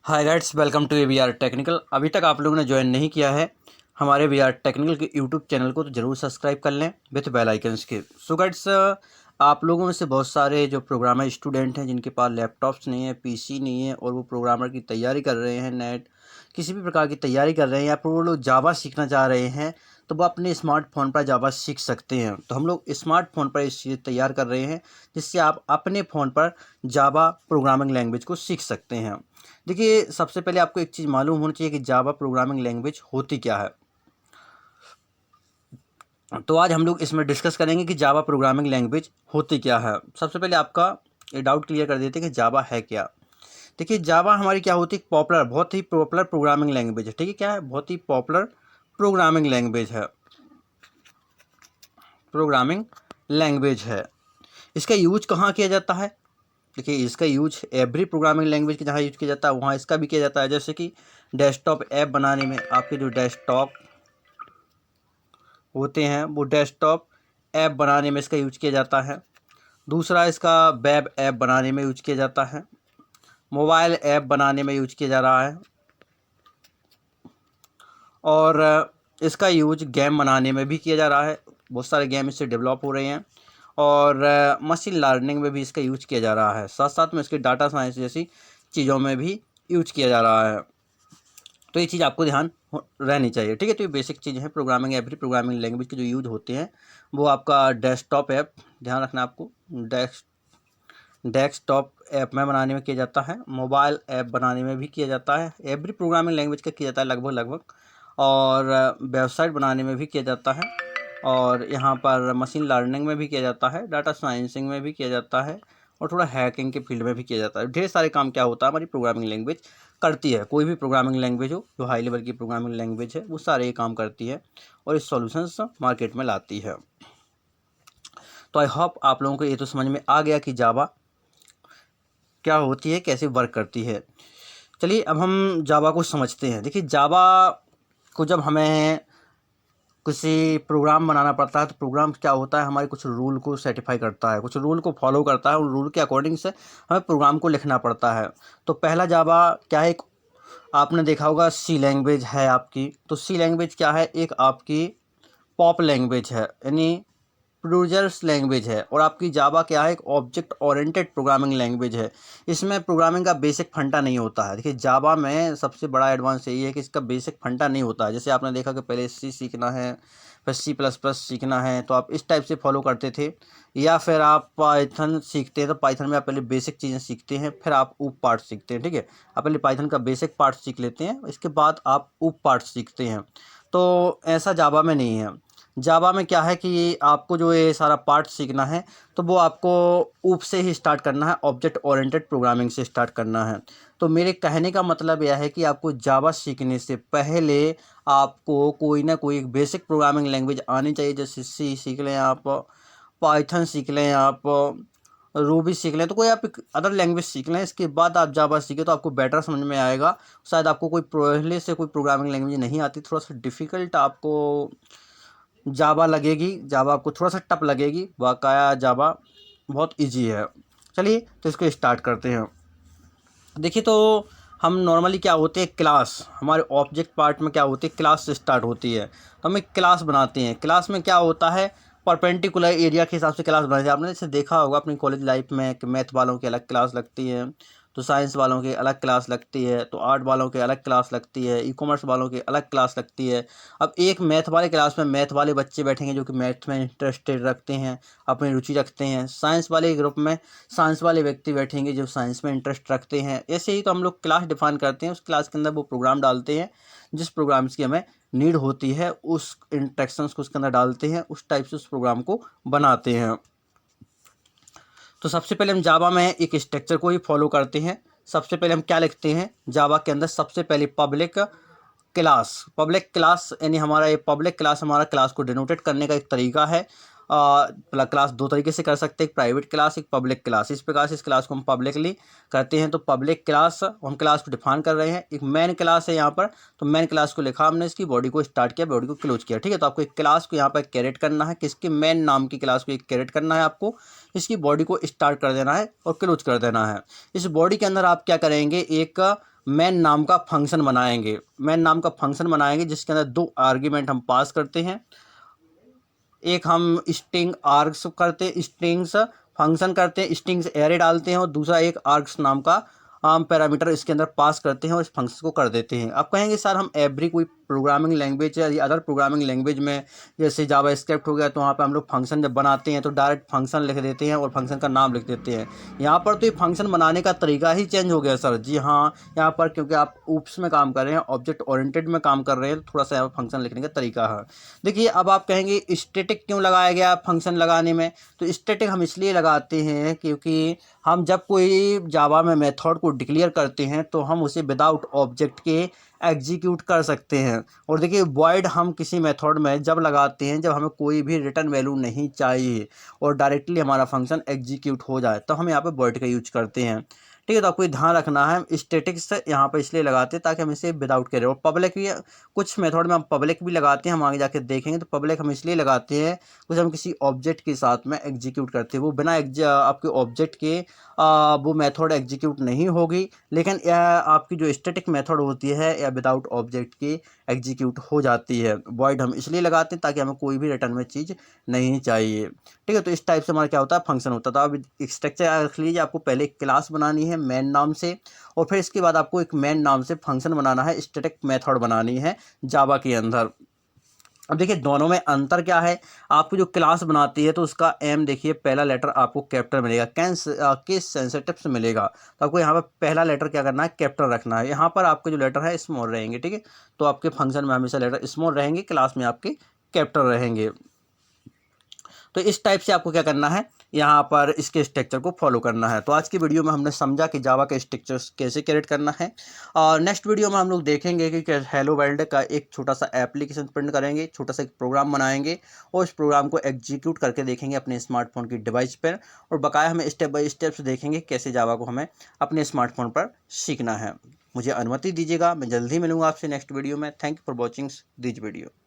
Hi guys, welcome to we are technical. अभी तक आप लोगों ने ज्वाइन नहीं किया है हमारे वी आर टेक्निकल के यूट्यूब चैनल को, तो ज़रूर सब्सक्राइब कर लें विथ बेल आइकन्स के। सो गाइड्स, आप लोगों में से बहुत सारे जो प्रोग्रामर स्टूडेंट हैं जिनके पास लैपटॉप्स नहीं है, पीसी नहीं है, और वो प्रोग्रामर की तैयारी कर रहे हैं, नेट किसी भी प्रकार की तैयारी कर रहे हैं, या फिर वो लोग जावा सीखना चाह रहे हैं, तो वो अपने स्मार्टफोन पर जावा सीख सकते हैं। तो हम लोग स्मार्टफोन पर इस चीज़ तैयार कर रहे हैं जिससे आप अपने फ़ोन पर जावा प्रोग्रामिंग लैंग्वेज को सीख सकते हैं। देखिए, सबसे पहले आपको एक चीज़ मालूम होनी चाहिए कि जावा प्रोग्रामिंग लैंग्वेज होती क्या है। तो आज हम लोग इसमें डिस्कस करेंगे कि जावा प्रोग्रामिंग लैंग्वेज होती क्या है। सबसे पहले आपका ये डाउट क्लियर कर देते हैं कि जावा है क्या। देखिए, जावा हमारी क्या होती है, पॉपुलर, बहुत ही पॉपुलर प्रोग्रामिंग लैंग्वेज है। ठीक है, क्या है, बहुत ही पॉपुलर प्रोग्रामिंग लैंग्वेज है। प्रोग्रामिंग लैंग्वेज है। इसका यूज कहाँ किया जाता है? देखिए, इसका यूज एवरी प्रोग्रामिंग लैंग्वेज के जहाँ यूज किया जाता है वहाँ इसका भी किया जाता है। जैसे कि डेस्कटॉप ऐप बनाने में, आपके जो डेस्कटॉप होते हैं वो डेस्कटॉप ऐप बनाने में इसका यूज किया जाता है। दूसरा, इसका वेब ऐप बनाने में यूज किया जाता है, मोबाइल ऐप बनाने में यूज किया जा रहा है, और इसका यूज गेम बनाने में भी किया जा रहा है। बहुत सारे गेम इससे डेवलप हो रहे हैं, और मशीन लर्निंग में भी इसका यूज किया जा रहा है। साथ साथ में इसके डाटा साइंस जैसी चीज़ों में भी यूज किया जा रहा है। तो ये चीज़ आपको ध्यान रहनी चाहिए। ठीक है, तो ये बेसिक चीज़ है प्रोग्रामिंग, एवरी प्रोग्रामिंग लैंग्वेज के जो यूज होते हैं वो आपका डेस्कटॉप ऐप, ध्यान रखना आपको, डेस्कटॉप ऐप में बनाने में किया जाता है, मोबाइल ऐप बनाने में भी किया जाता है, एवरी प्रोग्रामिंग लैंग्वेज का किया जाता है लगभग, और वेबसाइट बनाने में भी किया जाता है, और यहाँ पर मशीन लर्निंग में भी किया जाता है, डाटा साइंसिंग में भी किया जाता है, और थोड़ा हैकिंग के फील्ड में भी किया जाता है। ढेर सारे काम क्या होता है हमारी प्रोग्रामिंग लैंग्वेज करती है। कोई भी प्रोग्रामिंग लैंग्वेज हो, जो हाई लेवल की प्रोग्रामिंग लैंग्वेज है, वो सारे ये काम करती है और इस सॉल्यूशंस मार्केट में लाती है। तो आई होप आप लोगों को ये तो समझ में आ गया कि जावा क्या होती है, कैसे वर्क करती है। चलिए, अब हम जावा को समझते हैं। देखिए, जावा को जब हमें किसी प्रोग्राम बनाना पड़ता है तो प्रोग्राम क्या होता है, हमारे कुछ रूल को सेटिफाई करता है, कुछ रूल को फॉलो करता है, उन रूल के अकॉर्डिंग से हमें प्रोग्राम को लिखना पड़ता है। तो पहला जावा क्या है, एक आपने देखा होगा सी लैंग्वेज है आपकी। तो सी लैंग्वेज क्या है, एक आपकी पॉप लैंग्वेज है, यानी प्रोड्यूसर्स लैंग्वेज है। और आपकी जावा क्या है, एक ऑब्जेक्ट ओरिएंटेड प्रोग्रामिंग लैंग्वेज है। इसमें प्रोग्रामिंग का बेसिक फंडा नहीं होता है। देखिए, जावा में सबसे बड़ा एडवांस यही है कि इसका बेसिक फंडा नहीं होता है। जैसे आपने देखा कि पहले सी सीखना है, फिर सी प्लस प्लस सीखना है, तो आप इस टाइप से फॉलो करते थे। या फिर आप पाइथन सीखते हैं तो पाइथन में आप पहले बेसिक चीज़ें सीखते हैं, फिर आप उप पार्ट सीखते हैं। ठीक है, आप पहले पाइथन का बेसिक पार्ट सीख लेते हैं, इसके बाद आप उप पार्ट सीखते हैं। तो ऐसा जावा में नहीं है। जावा में क्या है कि आपको जो ये सारा पार्ट सीखना है तो वो आपको ऊप से ही स्टार्ट करना है, ऑब्जेक्ट ओरिएंटेड प्रोग्रामिंग से स्टार्ट करना है। तो मेरे कहने का मतलब यह है कि आपको जावा सीखने से पहले आपको कोई ना कोई एक बेसिक प्रोग्रामिंग लैंग्वेज आनी चाहिए। जैसे सी सीख लें आप, पाइथन सीख लें आप, रूबी सीख लें, तो कोई आप एक अदर लैंग्वेज सीख लें, इसके बाद आप जावा सीखें तो आपको बेटर समझ में आएगा। शायद आपको कोई पहले से कोई प्रोग्रामिंग लैंग्वेज नहीं आती, थोड़ा सा डिफ़िकल्ट आपको जावा लगेगी, जावा आपको थोड़ा सा टफ लगेगी, वाकया जावा बहुत इजी है। चलिए, तो इसको स्टार्ट करते हैं। देखिए, तो हम नॉर्मली क्या होते हैं, क्लास, हमारे ऑब्जेक्ट पार्ट में क्या होती है, क्लास से स्टार्ट होती है। तो हम एक क्लास बनाते हैं। क्लास में क्या होता है, परपेंडिकुलर एरिया के हिसाब से क्लास बनाते हैं। आपने जैसे देखा होगा अपनी कॉलेज लाइफ में कि मैथ वालों की अलग क्लास लगती है, तो साइंस वालों की अलग क्लास लगती है, तो आर्ट वालों की अलग क्लास लगती है, ई कॉमर्स वालों की अलग क्लास लगती है। अब एक मैथ वाले क्लास में मैथ वाले बच्चे बैठेंगे जो कि मैथ में इंटरेस्टेड रखते हैं, अपनी रुचि रखते हैं। साइंस वाले ग्रुप में साइंस वाले व्यक्ति बैठेंगे जो साइंस में इंटरेस्ट रखते हैं। ऐसे ही तो हम लोग क्लास डिफाइन करते हैं, उस क्लास के अंदर वो प्रोग्राम डालते हैं जिस प्रोग्राम्स की हमें नीड होती है, उस इंस्ट्रक्शंस को उसके अंदर डालते हैं, उस टाइप से उस प्रोग्राम को बनाते हैं। तो सबसे पहले हम जावा में एक स्ट्रक्चर को ही फॉलो करते हैं। सबसे पहले हम क्या लिखते हैं जावा के अंदर, सबसे पहले पब्लिक क्लास यानी हमारा ये पब्लिक क्लास हमारा क्लास को डिनोटेट करने का एक तरीका है। क्लास दो तरीके से कर सकते हैं, एक प्राइवेट क्लास, एक पब्लिक क्लास। इस प्रकार से इस क्लास को हम पब्लिकली करते हैं। तो पब्लिक क्लास, हम क्लास को डिफाइन कर रहे हैं। एक मेन क्लास है यहाँ पर, तो मेन क्लास को लिखा हमने, इसकी बॉडी को स्टार्ट किया, बॉडी को क्लोज किया। ठीक है, तो आपको एक क्लास को यहाँ पर कैरेट करना है, किसके, मेन नाम की क्लास को एक कैरेट करना है आपको, इसकी बॉडी को स्टार्ट कर देना है और क्लोज कर देना है। इस बॉडी के अंदर आप क्या करेंगे, एक मेन नाम का फंक्शन बनाएंगे। मेन नाम का फंक्शन बनाएंगे जिसके अंदर 2 आर्ग्यूमेंट हम पास करते हैं। एक हम स्ट्रिंग आर्ग्स करते हैं, स्ट्रिंग्स फंक्शन करते हैं, स्ट्रिंग्स एरे डालते हैं, और दूसरा एक आर्ग्स नाम का पैरामीटर इसके अंदर पास करते हैं और इस फंक्शन को कर देते हैं। आप कहेंगे सर हम एवरी कोई प्रोग्रामिंग लैंग्वेज या अदर प्रोग्रामिंग लैंग्वेज में जैसे जावा स्क्रिप्ट हो गया तो वहाँ पे हम लोग फंक्शन जब बनाते हैं तो डायरेक्ट फंक्शन लिख देते हैं और फंक्शन का नाम लिख देते हैं। यहाँ पर तो ये फंक्शन बनाने का तरीका ही चेंज हो गया सर। जी हाँ, यहाँ पर क्योंकि आप ऊप्स में काम कर रहे हैं, ऑब्जेक्ट ओरिएंटेड में काम कर रहे हैं, तो थोड़ा सा यहाँ फंक्शन लिखने का तरीका है। देखिए अब आप कहेंगे स्टैटिक क्यों लगाया गया फंक्शन लगाने में, तो स्टैटिक हम इसलिए लगाते हैं क्योंकि हम जब कोई जावा में मेथड को डिक्लेयर करते हैं तो हम उसे विदाउट ऑब्जेक्ट के एग्जीक्यूट कर सकते हैं। और देखिए वॉइड हम किसी मेथड में जब लगाते हैं जब हमें कोई भी रिटर्न वैल्यू नहीं चाहिए और डायरेक्टली हमारा फंक्शन एग्जीक्यूट हो जाए तो हम यहाँ पे वॉइड का यूज करते हैं। ठीक है, तो आपको ये ध्यान रखना है स्टैटिक्स यहाँ पर इसलिए लगाते हैं ताकि हम इसे विदाउट करें। और पब्लिक भी कुछ मेथड में हम पब्लिक भी लगाते हैं, हम आगे जाके देखेंगे। तो पब्लिक हम इसलिए लगाते हैं कुछ हम किसी ऑब्जेक्ट के साथ में एग्जीक्यूट करते हैं, वो बिना आपके ऑब्जेक्ट के वो मेथड एग्जीक्यूट नहीं होगी, लेकिन यह आपकी जो स्टैटिक मेथड होती है या विदाउट ऑब्जेक्ट की एग्जीक्यूट हो जाती है। वॉइड हम इसलिए लगाते हैं ताकि हमें कोई भी रिटर्न में चीज़ नहीं चाहिए। ठीक है, तो इस टाइप से हमारा क्या होता है फंक्शन होता था। अब एक स्ट्रक्चर रख लीजिए, आपको पहले एक क्लास बनानी है मेन नाम से, और फिर इसके बाद आपको एक मेन नाम से फंक्शन बनाना है, स्टैटिक मेथड बनानी है जावा के अंदर। अब देखिए दोनों में अंतर क्या है। आपको जो क्लास बनाती है तो उसका एम देखिए पहला लेटर आपको कैपिटल मिलेगा, केस सेंसिटिव से मिलेगा, तो आपको यहाँ पर पहला लेटर क्या करना है कैपिटल रखना है। यहाँ पर आपके जो लेटर है स्मॉल रहेंगे। ठीक है, तो आपके फंक्शन में हमेशा लेटर स्मॉल रहेंगे, क्लास में आपके कैपिटल रहेंगे। तो इस टाइप से आपको क्या करना है, यहाँ पर इसके स्ट्रक्चर को फॉलो करना है। तो आज की वीडियो में हमने समझा कि जावा का स्ट्रक्चर कैसे क्रिएट करना है, और नेक्स्ट वीडियो में हम लोग देखेंगे कि हेलो वर्ल्ड का एक छोटा सा एप्लीकेशन प्रिंट करेंगे, छोटा सा एक प्रोग्राम बनाएंगे और इस प्रोग्राम को एग्जीक्यूट करके देखेंगे अपने स्मार्टफोन की डिवाइस पर, और बकाया हमें स्टेप बाय स्टेप देखेंगे कैसे जावा को हमें अपने स्मार्टफोन पर सीखना है। मुझे अनुमति दीजिएगा, मैं जल्दी मिलूंगा आपसे नेक्स्ट वीडियो में। Thank you for watching this video.